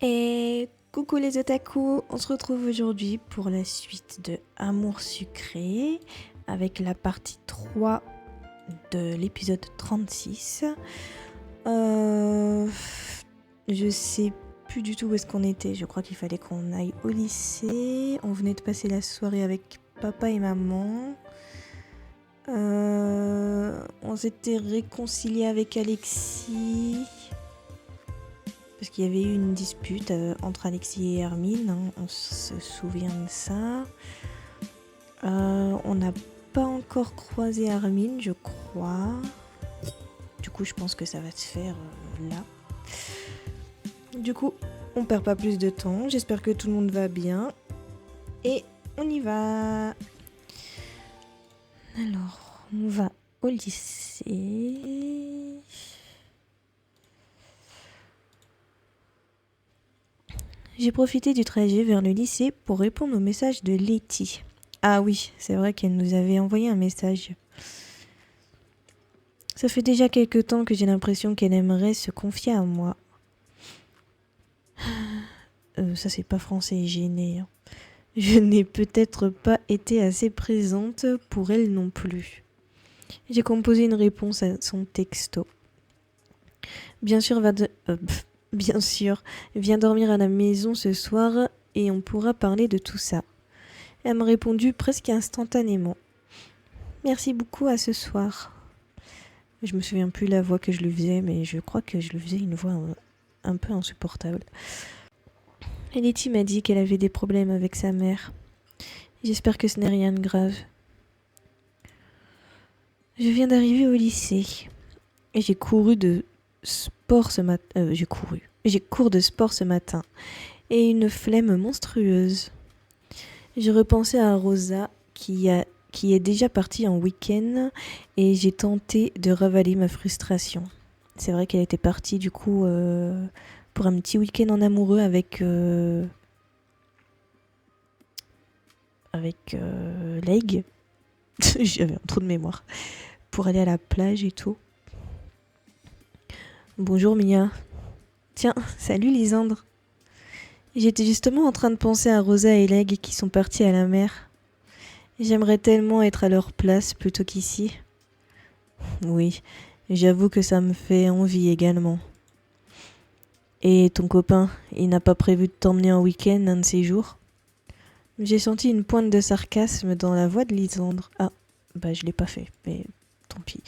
Et coucou les otaku, on se retrouve aujourd'hui pour la suite de Amour sucré avec la partie 3 de l'épisode 36. Je sais plus du tout où est-ce qu'on était, je crois qu'il fallait qu'on aille au lycée. On venait de passer la soirée avec papa et maman. On s'était réconcilié avec Alexis. Parce qu'il y avait eu une dispute entre Alexis et Hermine, hein, on se souvient de ça. On n'a pas encore croisé Hermine, je crois. Du coup, je pense que ça va se faire là. Du coup, on perd pas plus de temps. J'espère que tout le monde va bien. Et on y va. Alors, on va au lycée. J'ai profité du trajet vers le lycée pour répondre au message de Letty. Ah oui, c'est vrai qu'elle nous avait envoyé un message. Ça fait déjà quelque temps que j'ai l'impression qu'elle aimerait se confier à moi. Ça c'est pas français, gêné. Hein. Je n'ai peut-être pas été assez présente pour elle non plus. J'ai composé une réponse à son texto. Bien sûr, bien sûr, viens dormir à la maison ce soir et on pourra parler de tout ça. Elle m'a répondu presque instantanément. Merci beaucoup, à ce soir. Je me souviens plus la voix que je lui faisais, mais je crois que je lui faisais une voix un peu insupportable. Et Letty m'a dit qu'elle avait des problèmes avec sa mère. J'espère que ce n'est rien de grave. Je viens d'arriver au lycée et j'ai cours de sport ce matin. J'ai cours de sport ce matin et une flemme monstrueuse. J'ai repensé à Rosa qui est déjà partie en week-end et j'ai tenté de ravaler ma frustration. C'est vrai qu'elle était partie du coup pour un petit week-end en amoureux avec Leg. J'avais un trou de mémoire. Pour aller à la plage et tout. Bonjour Mia. Tiens, salut Lisandre. J'étais justement en train de penser à Rosa et Leg qui sont partis à la mer. J'aimerais tellement être à leur place plutôt qu'ici. Oui, j'avoue que ça me fait envie également. Et ton copain, il n'a pas prévu de t'emmener en week-end un de ces jours ? J'ai senti une pointe de sarcasme dans la voix de Lisandre. Ah, bah je l'ai pas fait, mais tant pis.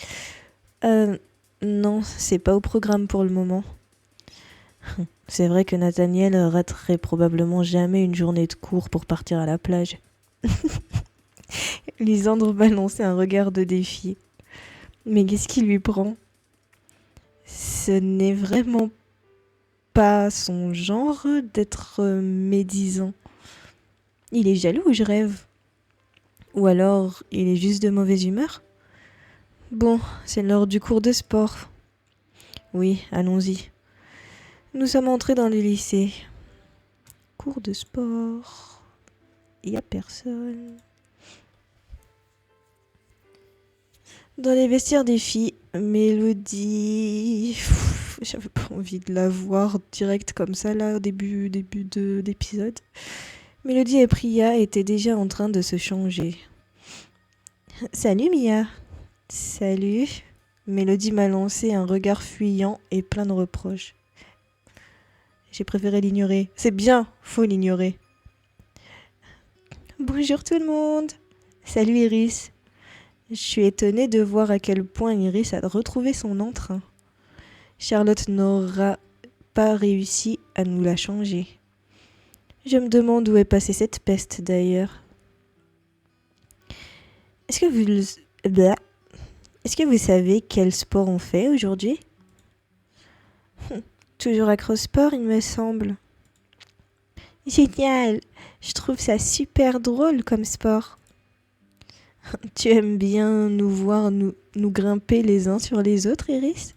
Non, c'est pas au programme pour le moment. C'est vrai que Nathaniel raterait probablement jamais une journée de cours pour partir à la plage. Lisandre balançait un regard de défi. Mais qu'est-ce qui lui prend ? Ce n'est vraiment pas son genre d'être médisant. Il est jaloux ou je rêve ? Ou alors il est juste de mauvaise humeur ? Bon, c'est l'heure du cours de sport. Oui, allons-y. Nous sommes entrés dans le lycée. Cours de sport. Il n'y a personne. Dans les vestiaires des filles, Mélodie... J'avais pas envie de la voir direct comme ça là au début d'épisode. Mélodie et Priya étaient déjà en train de se changer. Salut Mia. Salut. Mélodie m'a lancé un regard fuyant et plein de reproches. J'ai préféré l'ignorer. C'est bien, faut l'ignorer. Bonjour tout le monde. Salut Iris. Je suis étonnée de voir à quel point Iris a retrouvé son entrain. Charlotte n'aura pas réussi à nous la changer. Je me demande où est passée cette peste d'ailleurs. Est-ce que vous savez quel sport on fait aujourd'hui ? Toujours acrosport, il me semble. Génial ! Je trouve ça super drôle comme sport. Tu aimes bien nous voir nous grimper les uns sur les autres, Iris ?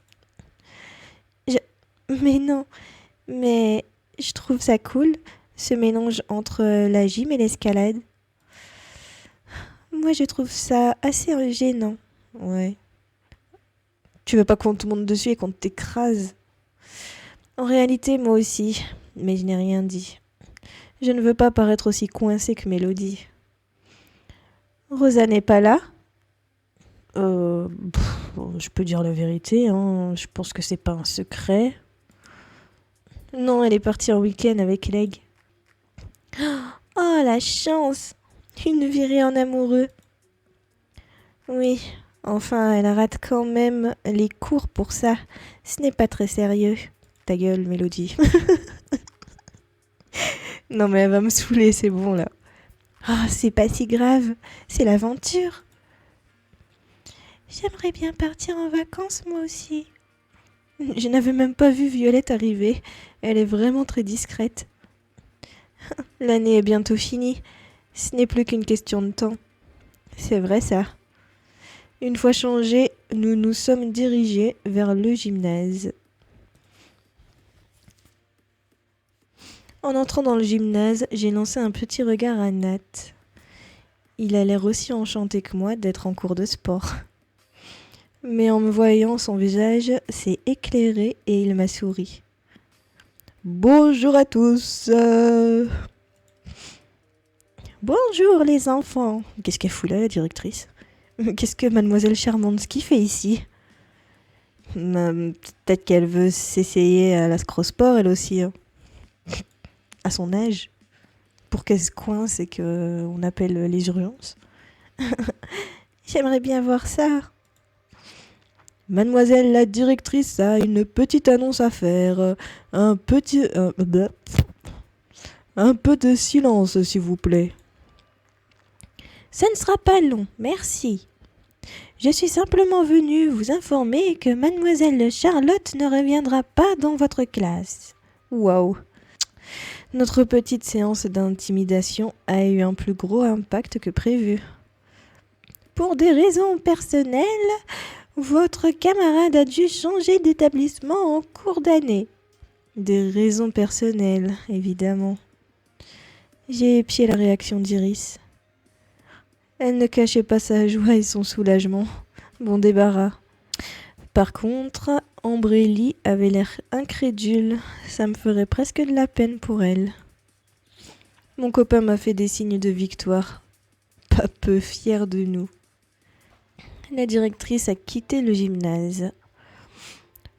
Mais non, mais je trouve ça cool, ce mélange entre la gym et l'escalade. Moi, je trouve ça assez gênant. Ouais. Tu veux pas qu'on te monte dessus et qu'on t'écrase ? En réalité, moi aussi. mais je n'ai rien dit. Je ne veux pas paraître aussi coincée que Mélodie. Rosa n'est pas là? Je peux dire la vérité, hein. Je pense que c'est pas un secret. Non, elle est partie en week-end avec Leg. Oh, la chance! Une virée en amoureux. Oui, enfin, elle rate quand même les cours pour ça. Ce n'est pas très sérieux. Ta gueule, Mélodie. Non, mais elle va me saouler, c'est bon là. Ah, c'est pas si grave. C'est l'aventure. J'aimerais bien partir en vacances, moi aussi. Je n'avais même pas vu Violette arriver. Elle est vraiment très discrète. L'année est bientôt finie. Ce n'est plus qu'une question de temps. C'est vrai ça. Une fois changés, nous nous sommes dirigés vers le gymnase. En entrant dans le gymnase, j'ai lancé un petit regard à Nat. Il a l'air aussi enchanté que moi d'être en cours de sport. Mais en me voyant, son visage s'est éclairé et il m'a souri. Bonjour à tous. Bonjour les enfants. Qu'est-ce qu'elle fout là, la directrice? Qu'est-ce que mademoiselle Charmansky fait ici? Peut-être qu'elle veut s'essayer à la scrosport elle aussi. Hein. À son âge. Pour qu'elle se coince et qu'on appelle les urgences. J'aimerais bien voir ça. Mademoiselle la directrice a une petite annonce à faire. Un peu de silence, s'il vous plaît. Ce ne sera pas long, merci. Je suis simplement venue vous informer que mademoiselle Charlotte ne reviendra pas dans votre classe. Waouh. Notre petite séance d'intimidation a eu un plus gros impact que prévu. Pour des raisons personnelles, votre camarade a dû changer d'établissement en cours d'année. Des raisons personnelles, évidemment. J'ai épié la réaction d'Iris. Elle ne cachait pas sa joie et son soulagement. Bon débarras. Par contre, Ambrélie avait l'air incrédule. Ça me ferait presque de la peine pour elle. Mon copain m'a fait des signes de victoire. Pas peu fier de nous. La directrice a quitté le gymnase.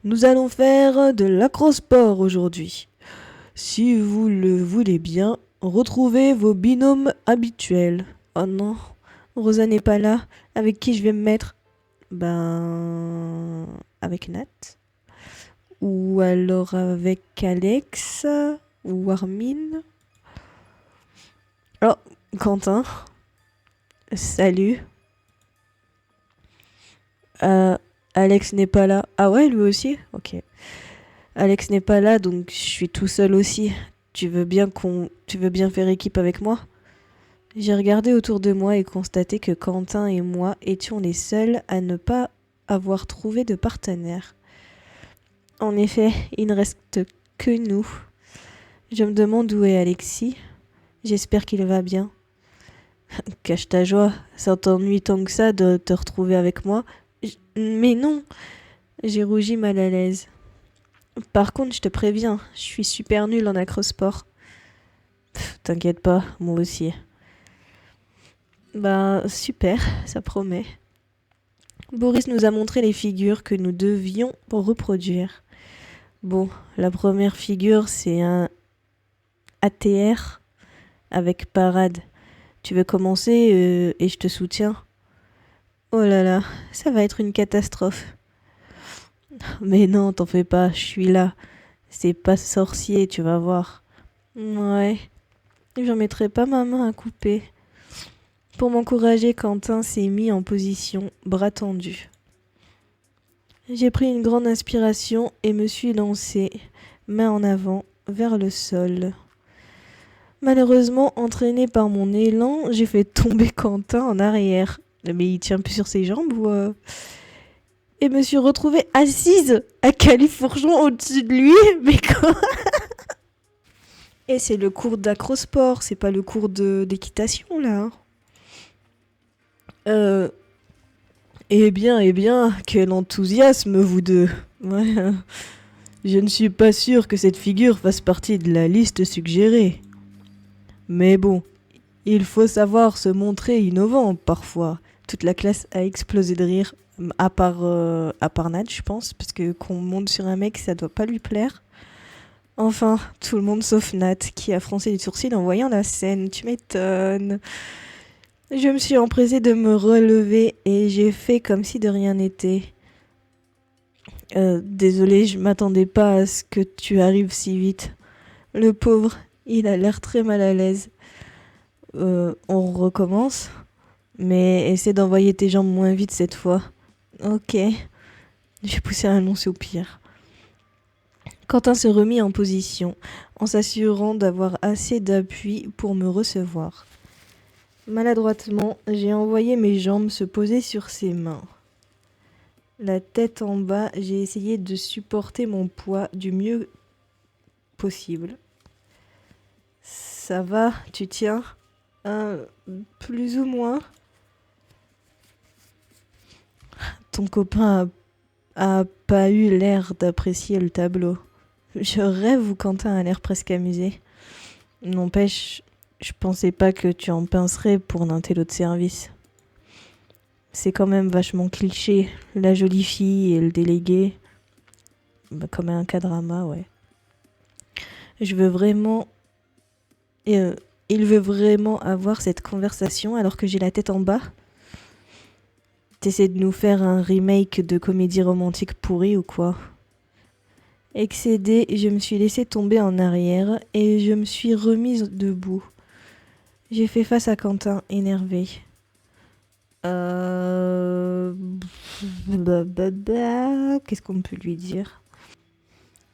Nous allons faire de l'acrosport aujourd'hui. Si vous le voulez bien, retrouvez vos binômes habituels. Oh non, Rosa n'est pas là. Avec qui je vais me mettre? Avec Nat. Ou alors avec Alex. Ou Armin. Oh, Quentin. Salut. Alex n'est pas là. Ah ouais, lui aussi? Ok. Alex n'est pas là, donc je suis tout seul aussi. Tu veux bien faire équipe avec moi? J'ai regardé autour de moi et constaté que Quentin et moi étions les seuls à ne pas avoir trouvé de partenaire. En effet, il ne reste que nous. Je me demande où est Alexis. J'espère qu'il va bien. Cache ta joie, ça t'ennuie tant que ça de te retrouver avec moi. Mais non! J'ai rougi mal à l'aise. Par contre, je te préviens, je suis super nulle en acrosport. T'inquiète pas, moi aussi. Super, ça promet. Boris nous a montré les figures que nous devions reproduire. Bon, la première figure, c'est un ATR avec parade. Tu veux commencer et je te soutiens? Oh là là, ça va être une catastrophe. Mais non, t'en fais pas, je suis là. C'est pas sorcier, tu vas voir. Ouais, j'en mettrai pas ma main à couper. Pour m'encourager, Quentin s'est mis en position, bras tendus. J'ai pris une grande inspiration et me suis lancée, main en avant, vers le sol. Malheureusement, entraînée par mon élan, j'ai fait tomber Quentin en arrière. Mais il tient plus sur ses jambes ou... Et me suis retrouvée assise à califourchon au-dessus de lui. Mais quoi? Et c'est le cours d'acrosport, c'est pas le cours d'équitation là. Eh bien, quel enthousiasme vous deux. Ouais. Je ne suis pas sûr que cette figure fasse partie de la liste suggérée. Mais bon, il faut savoir se montrer innovant parfois. Toute la classe a explosé de rire, à part Nat, je pense, parce que qu'on monte sur un mec, ça doit pas lui plaire. Enfin, tout le monde sauf Nat, qui a froncé les sourcils en voyant la scène. Tu m'étonnes. Je me suis empressée de me relever et j'ai fait comme si de rien n'était. Désolée, je m'attendais pas à ce que tu arrives si vite. Le pauvre, il a l'air très mal à l'aise. On recommence, mais essaie d'envoyer tes jambes moins vite cette fois. Ok. J'ai poussé un long soupir. Quentin se remit en position, en s'assurant d'avoir assez d'appui pour me recevoir. Maladroitement, j'ai envoyé mes jambes se poser sur ses mains. La tête en bas, j'ai essayé de supporter mon poids du mieux possible. Ça va, tu tiens ? Plus ou moins. Ton copain a pas eu l'air d'apprécier le tableau. Je rêve où Quentin a l'air presque amusé. N'empêche, je pensais pas que tu en pincerais pour un intello de service. C'est quand même vachement cliché, la jolie fille et le délégué. Bah, comme un K-drama, ouais. Je veux vraiment... il veut vraiment avoir cette conversation alors que j'ai la tête en bas. T'essaies de nous faire un remake de comédie romantique pourrie ou quoi ? Excédée, je me suis laissée tomber en arrière et je me suis remise debout. J'ai fait face à Quentin, énervé. Qu'est-ce qu'on peut lui dire ?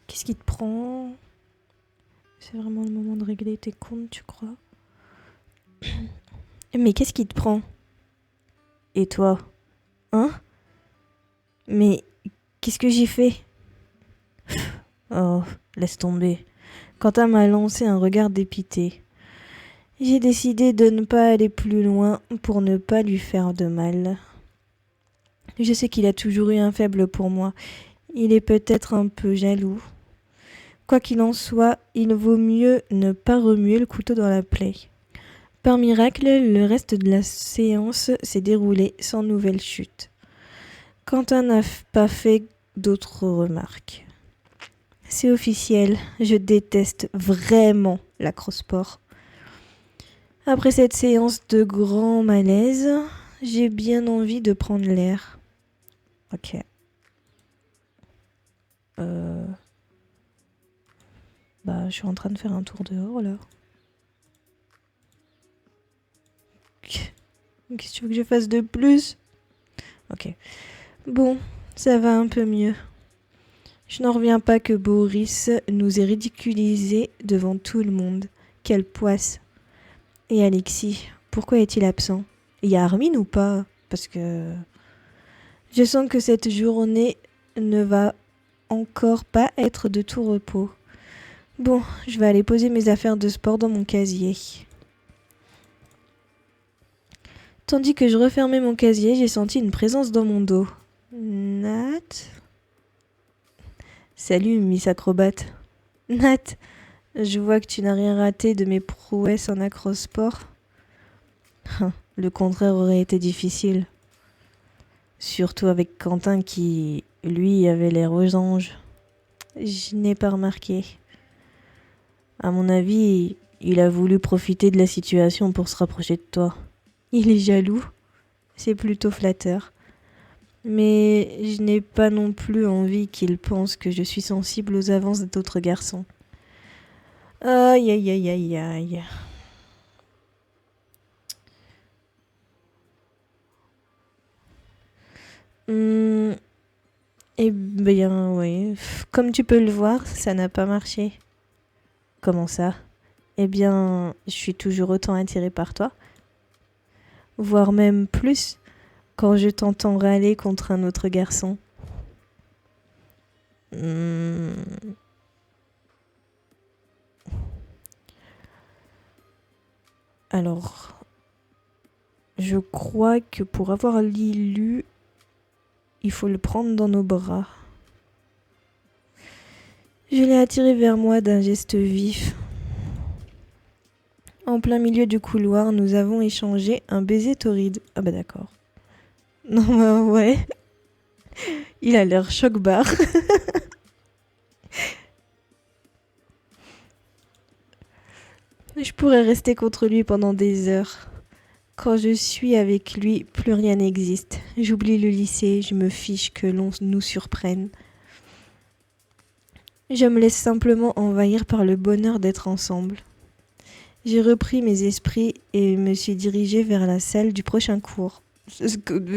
Qu'est-ce qui te prend ? C'est vraiment le moment de régler tes comptes, tu crois ? Mais qu'est-ce qui te prend ? Et toi ? Hein ? Mais qu'est-ce que j'ai fait ? Oh, laisse tomber. Quentin m'a lancé un regard dépité. J'ai décidé de ne pas aller plus loin pour ne pas lui faire de mal. Je sais qu'il a toujours eu un faible pour moi. Il est peut-être un peu jaloux. Quoi qu'il en soit, il vaut mieux ne pas remuer le couteau dans la plaie. Par miracle, le reste de la séance s'est déroulé sans nouvelle chute. Quentin n'a pas fait d'autres remarques. C'est officiel, je déteste vraiment l'acrosport. Après cette séance de grand malaise, j'ai bien envie de prendre l'air. Ok. Je suis en train de faire un tour dehors là. Qu'est-ce que tu veux que je fasse de plus ? Ok. Bon, ça va un peu mieux. Je n'en reviens pas que Boris nous ait ridiculisés devant tout le monde. Quelle poisse. Et Alexis, pourquoi est-il absent ? Il y a Armin ou pas ? Parce que je sens que cette journée ne va encore pas être de tout repos. Bon, je vais aller poser mes affaires de sport dans mon casier. Tandis que je refermais mon casier, j'ai senti une présence dans mon dos. Nat ? Salut, Miss Acrobate. Nat, je vois que tu n'as rien raté de mes prouesses en acrosport. Le contraire aurait été difficile. Surtout avec Quentin qui, lui, avait l'air aux anges. Je n'ai pas remarqué. À mon avis, il a voulu profiter de la situation pour se rapprocher de toi. Il est jaloux. C'est plutôt flatteur. Mais je n'ai pas non plus envie qu'il pense que je suis sensible aux avances d'autres garçons. Aïe aïe aïe aïe aïe. Eh bien, oui. Comme tu peux le voir, ça n'a pas marché. Comment ça ? Eh bien, je suis toujours autant attirée par toi. Voire même plus quand je t'entends râler contre un autre garçon. Alors, je crois que pour avoir Lilu, il faut le prendre dans nos bras. Je l'ai attiré vers moi d'un geste vif. En plein milieu du couloir, nous avons échangé un baiser torride. Ah bah d'accord. Non bah ouais. Il a l'air choc-barre. Je pourrais rester contre lui pendant des heures. Quand je suis avec lui, plus rien n'existe. J'oublie le lycée, je me fiche que l'on nous surprenne. Je me laisse simplement envahir par le bonheur d'être ensemble. J'ai repris mes esprits et me suis dirigée vers la salle du prochain cours.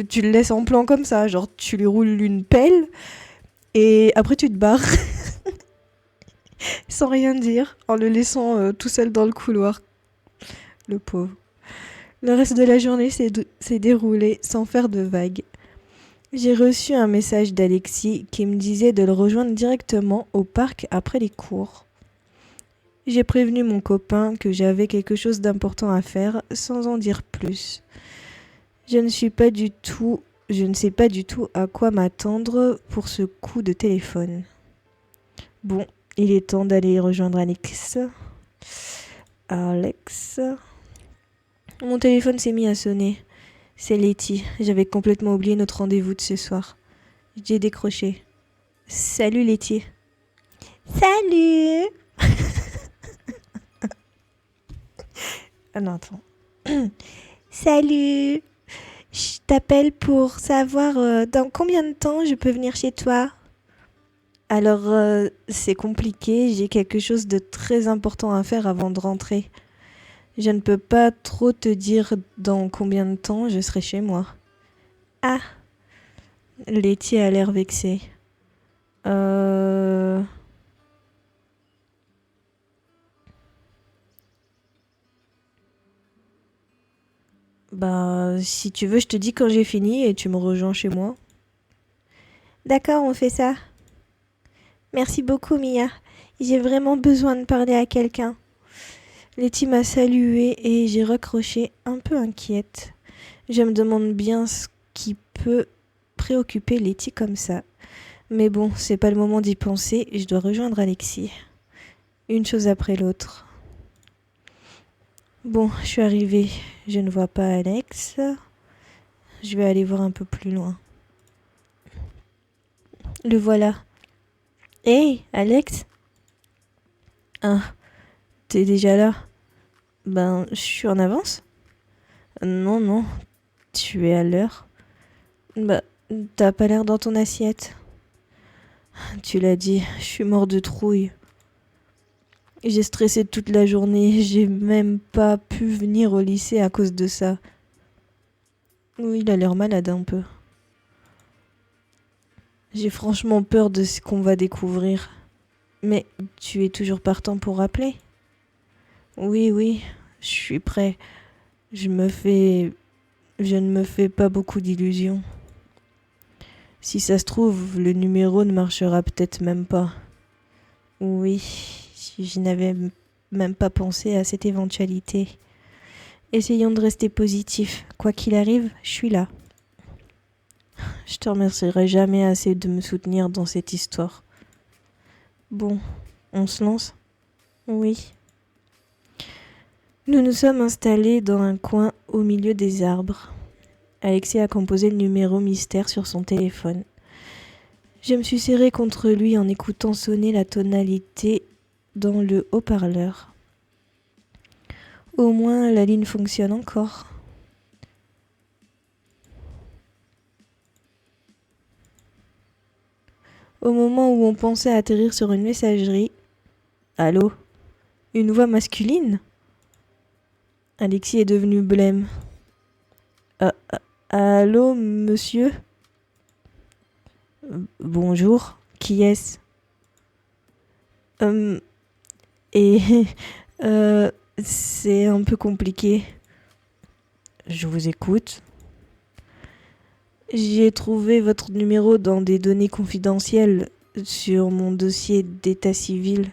Tu le laisses en plan comme ça, genre tu lui roules une pelle et après tu te barres sans rien dire, en le laissant tout seul dans le couloir. Le pauvre. Le reste de la journée s'est déroulé sans faire de vagues. J'ai reçu un message d'Alexis qui me disait de le rejoindre directement au parc après les cours. J'ai prévenu mon copain que j'avais quelque chose d'important à faire sans en dire plus. Je ne sais pas du tout à quoi m'attendre pour ce coup de téléphone. Bon, il est temps d'aller rejoindre Alex. Mon téléphone s'est mis à sonner. C'est Letty. J'avais complètement oublié notre rendez-vous de ce soir. J'ai décroché. Salut Letty. Salut. Ah non, attends. Salut. Je t'appelle pour savoir dans combien de temps je peux venir chez toi. Alors, c'est compliqué. J'ai quelque chose de très important à faire avant de rentrer. Je ne peux pas trop te dire dans combien de temps je serai chez moi. Ah. Letty a l'air vexée. Bah, si tu veux, je te dis quand j'ai fini et tu me rejoins chez moi. D'accord, on fait ça. Merci beaucoup, Mia. J'ai vraiment besoin de parler à quelqu'un. Letty m'a saluée et j'ai raccroché un peu inquiète. Je me demande bien ce qui peut préoccuper Letty comme ça. Mais bon, c'est pas le moment d'y penser, je dois rejoindre Alexis. Une chose après l'autre. Bon, je suis arrivée. Je ne vois pas Alex. Je vais aller voir un peu plus loin. Le voilà. Hey, Alex? Ah, t'es déjà là? Ben, je suis en avance? Non, non, tu es à l'heure. Bah, t'as pas l'air dans ton assiette. Tu l'as dit, je suis mort de trouille. J'ai stressé toute la journée, j'ai même pas pu venir au lycée à cause de ça. Oui, il a l'air malade un peu. J'ai franchement peur de ce qu'on va découvrir. Mais tu es toujours partant pour rappeler? Oui, oui, je suis prêt. Je ne me fais pas beaucoup d'illusions. Si ça se trouve, le numéro ne marchera peut-être même pas. Oui, je n'avais même pas pensé à cette éventualité. Essayons de rester positifs. Quoi qu'il arrive, je suis là. Je te remercierai jamais assez de me soutenir dans cette histoire. Bon, on se lance? Oui. Nous nous sommes installés dans un coin au milieu des arbres. Alexis a composé le numéro mystère sur son téléphone. Je me suis serrée contre lui en écoutant sonner la tonalité dans le haut-parleur. Au moins, la ligne fonctionne encore. Au moment où on pensait atterrir sur une messagerie... Allô? Une voix masculine? Alexis est devenu blême. Allô, monsieur? Bonjour, qui est-ce? Et... c'est un peu compliqué. Je vous écoute. J'ai trouvé votre numéro dans des données confidentielles sur mon dossier d'état civil.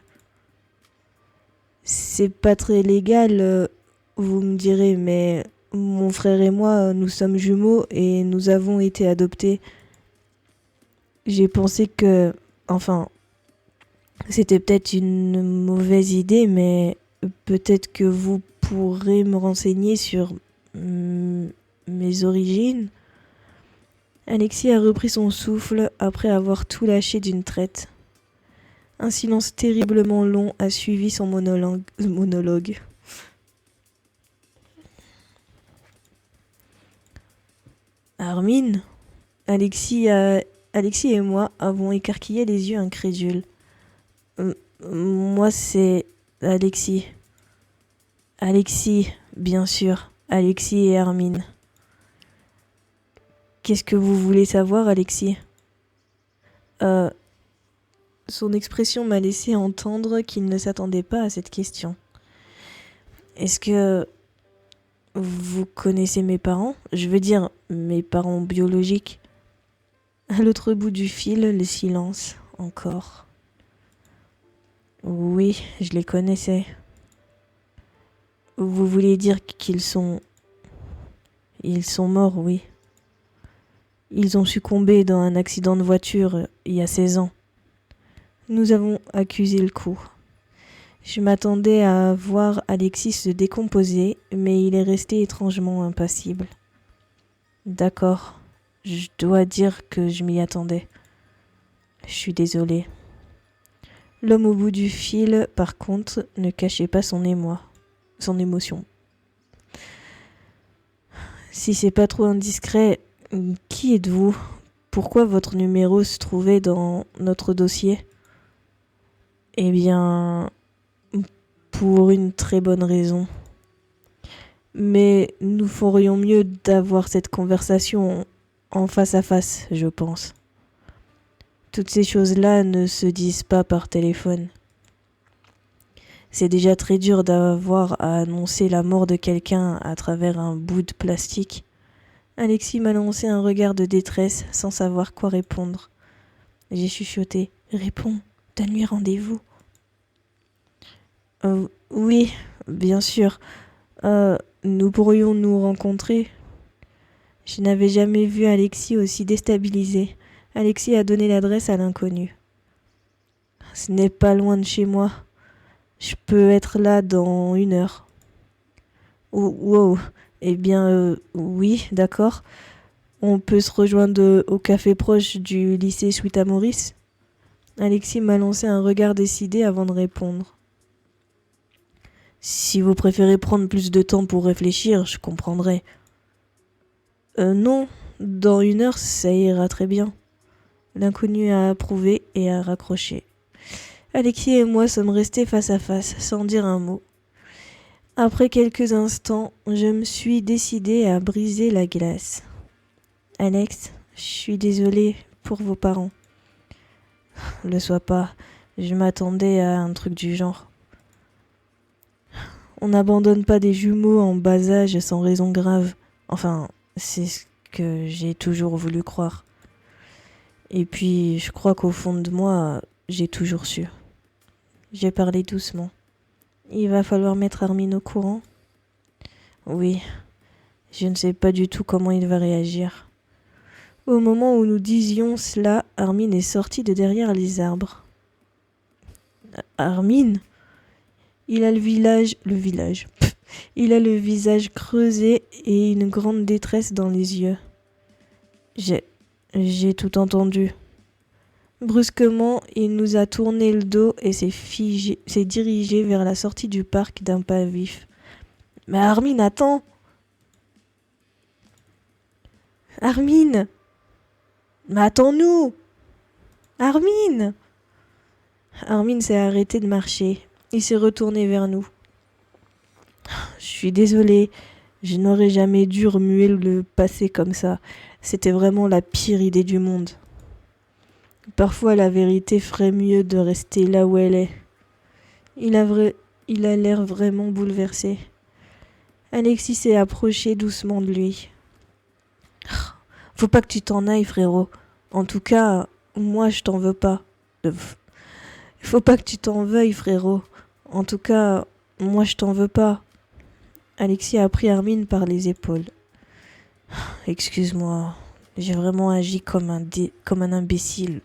C'est pas très légal, vous me direz, mais mon frère et moi, nous sommes jumeaux et nous avons été adoptés. J'ai pensé que... Enfin, C'était peut-être une mauvaise idée, mais peut-être que vous pourrez me renseigner sur mes origines. Alexis a repris son souffle après avoir tout lâché d'une traite. Un silence terriblement long a suivi son monologue. Armin, Alexis et moi avons écarquillé les yeux incrédules. Moi, c'est Alexis. Alexis, bien sûr. Alexis et Armin. Qu'est-ce que vous voulez savoir, Alexis? Son expression m'a laissé entendre qu'il ne s'attendait pas à cette question. Est-ce que vous connaissez mes parents? Je veux dire, mes parents biologiques. À l'autre bout du fil, le silence, encore. Oui, je les connaissais. Vous voulez dire qu'ils sont... Ils sont morts, oui. Ils ont succombé dans un accident de voiture il y a 16 ans. Nous avons accusé le coup. Je m'attendais à voir Alexis se décomposer, mais il est resté étrangement impassible. D'accord, je dois dire que je m'y attendais. Je suis désolée. L'homme au bout du fil, par contre, ne cachait pas son émoi, son émotion. Si c'est pas trop indiscret, qui êtes-vous? Pourquoi votre numéro se trouvait dans notre dossier? Eh bien, pour une très bonne raison. Mais nous ferions mieux d'avoir cette conversation en face à face, je pense. Toutes ces choses-là ne se disent pas par téléphone. C'est déjà très dur d'avoir à annoncer la mort de quelqu'un à travers un bout de plastique. Alexis m'a lancé un regard de détresse sans savoir quoi répondre. J'ai chuchoté. Réponds, donne-lui rendez-vous. Oui, bien sûr. Nous pourrions nous rencontrer. Je n'avais jamais vu Alexis aussi déstabilisé. Alexis a donné l'adresse à l'inconnu. Ce n'est pas loin de chez moi. Je peux être là dans 1 heure. Oh, wow. Eh bien, oui, d'accord. On peut se rejoindre au café proche du lycée Suite à Maurice. Alexis m'a lancé un regard décidé avant de répondre. Si vous préférez prendre plus de temps pour réfléchir, je comprendrai. Non, dans 1 heure, ça ira très bien. L'inconnu a approuvé et a raccroché. Alexis et moi sommes restés face à face, sans dire un mot. Après quelques instants, je me suis décidée à briser la glace. Alex, je suis désolée pour vos parents. Le sois pas, je m'attendais à un truc du genre. On n'abandonne pas des jumeaux en bas âge sans raison grave. Enfin, c'est ce que j'ai toujours voulu croire. Et puis, je crois qu'au fond de moi, j'ai toujours su. J'ai parlé doucement. Il va falloir mettre Armin au courant. Oui, je ne sais pas du tout comment il va réagir. Au moment où nous disions cela, Armin est sorti de derrière les arbres. Armin? Il a Il a le visage creusé et une grande détresse dans les yeux. J'ai tout entendu. Brusquement, il nous a tourné le dos et s'est dirigé vers la sortie du parc d'un pas vif. Mais Armin, attends! Armin! Mais attends-nous! Armin! Armin s'est arrêté de marcher. Il s'est retourné vers nous. Je suis désolée, je n'aurais jamais dû remuer le passé comme ça. C'était vraiment la pire idée du monde. Parfois, la vérité ferait mieux de rester là où elle est. Il a l'air vraiment bouleversé. Alexis s'est approché doucement de lui. Faut pas que tu t'en ailles, frérot. En tout cas, moi, je t'en veux pas. Faut pas que tu t'en veuilles, frérot. En tout cas, moi, je t'en veux pas. Alexis a pris Armin par les épaules. Excuse-moi, j'ai vraiment agi comme un imbécile.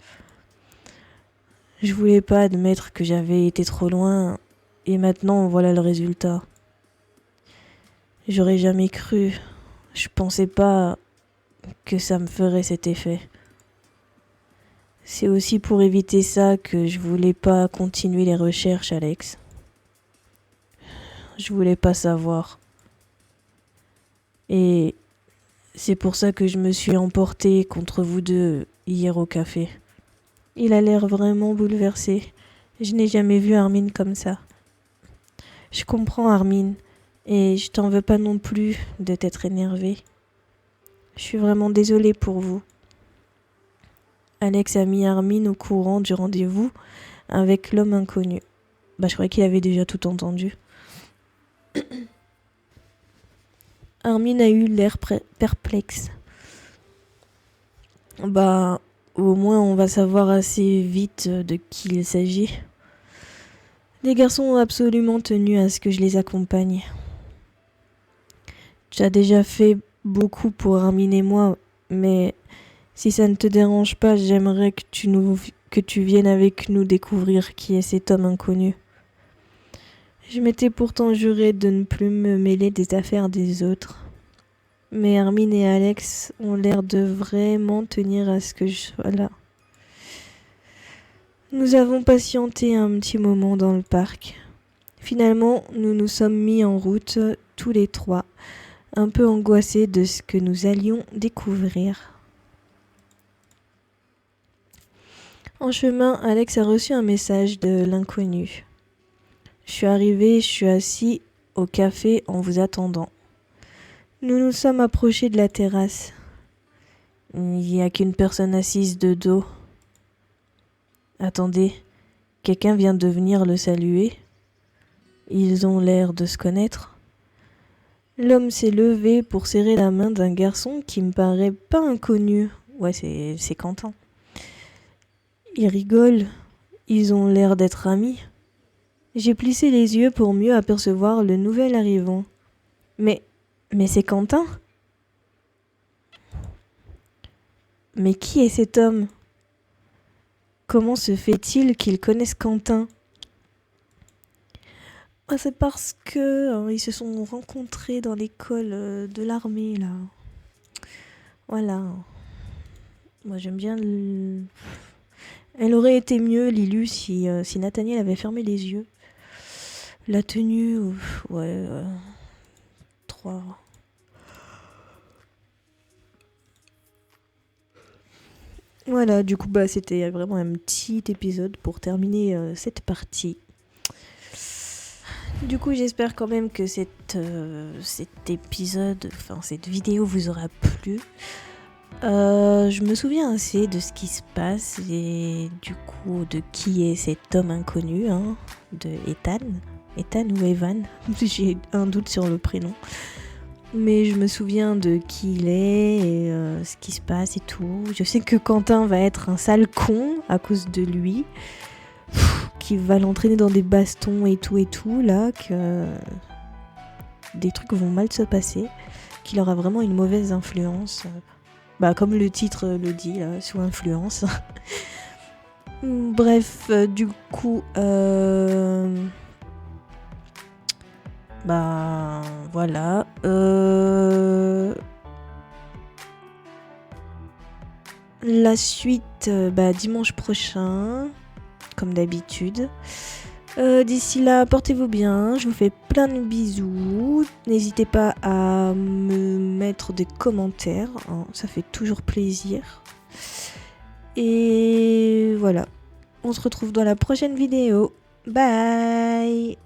Je voulais pas admettre que j'avais été trop loin, et maintenant voilà le résultat. J'aurais jamais cru. Je pensais pas que ça me ferait cet effet. C'est aussi pour éviter ça que je voulais pas continuer les recherches, Alex. Je voulais pas savoir. Et c'est pour ça que je me suis emportée contre vous deux hier au café. Il a l'air vraiment bouleversé. Je n'ai jamais vu Armin comme ça. Je comprends, Armin, et je t'en veux pas non plus de t'être énervé. Je suis vraiment désolée pour vous. Alex a mis Armin au courant du rendez-vous avec l'homme inconnu. Je croyais qu'il avait déjà tout entendu. Armin a eu l'air perplexe. Au moins on va savoir assez vite de qui il s'agit. Les garçons ont absolument tenu à ce que je les accompagne. Tu as déjà fait beaucoup pour Armin et moi, mais si ça ne te dérange pas, j'aimerais que tu viennes avec nous découvrir qui est cet homme inconnu. Je m'étais pourtant juré de ne plus me mêler des affaires des autres. Mais Armin et Alex ont l'air de vraiment tenir à ce que je sois là. Nous avons patienté un petit moment dans le parc. Finalement, nous nous sommes mis en route, tous les trois, un peu angoissés de ce que nous allions découvrir. En chemin, Alex a reçu un message de l'inconnu. Je suis arrivé, je suis assis au café en vous attendant. Nous nous sommes approchés de la terrasse. Il n'y a qu'une personne assise de dos. Attendez, quelqu'un vient de venir le saluer. Ils ont l'air de se connaître. L'homme s'est levé pour serrer la main d'un garçon qui me paraît pas inconnu. Ouais, c'est Quentin. Ils rigolent. Ils ont l'air d'être amis. J'ai plissé les yeux pour mieux apercevoir le nouvel arrivant. Mais c'est Quentin ? Mais qui est cet homme ? Comment se fait-il qu'ils connaissent Quentin ? C'est parce que ils se sont rencontrés dans l'école de l'armée, là. Voilà. Moi, j'aime bien Elle aurait été mieux, Lilu, si Nathaniel avait fermé les yeux. La tenue, ouais, 3. Voilà, du coup, c'était vraiment un petit épisode pour terminer cette partie. Du coup, j'espère quand même que cet épisode, cette vidéo vous aura plu. Je me souviens assez de ce qui se passe et du coup de qui est cet homme inconnu, de Ethan. Ethan ou Evan, j'ai un doute sur le prénom. Mais je me souviens de qui il est et ce qui se passe et tout. Je sais que Quentin va être un sale con à cause de lui. Qui va l'entraîner dans des bastons et tout, là, que des trucs vont mal se passer. Qu'il aura vraiment une mauvaise influence. Comme le titre le dit, là, sous influence. Bref, du coup... voilà. La suite, dimanche prochain, comme d'habitude. D'ici là, portez-vous bien, je vous fais plein de bisous. N'hésitez pas à me mettre des commentaires, ça fait toujours plaisir. Et voilà, on se retrouve dans la prochaine vidéo. Bye!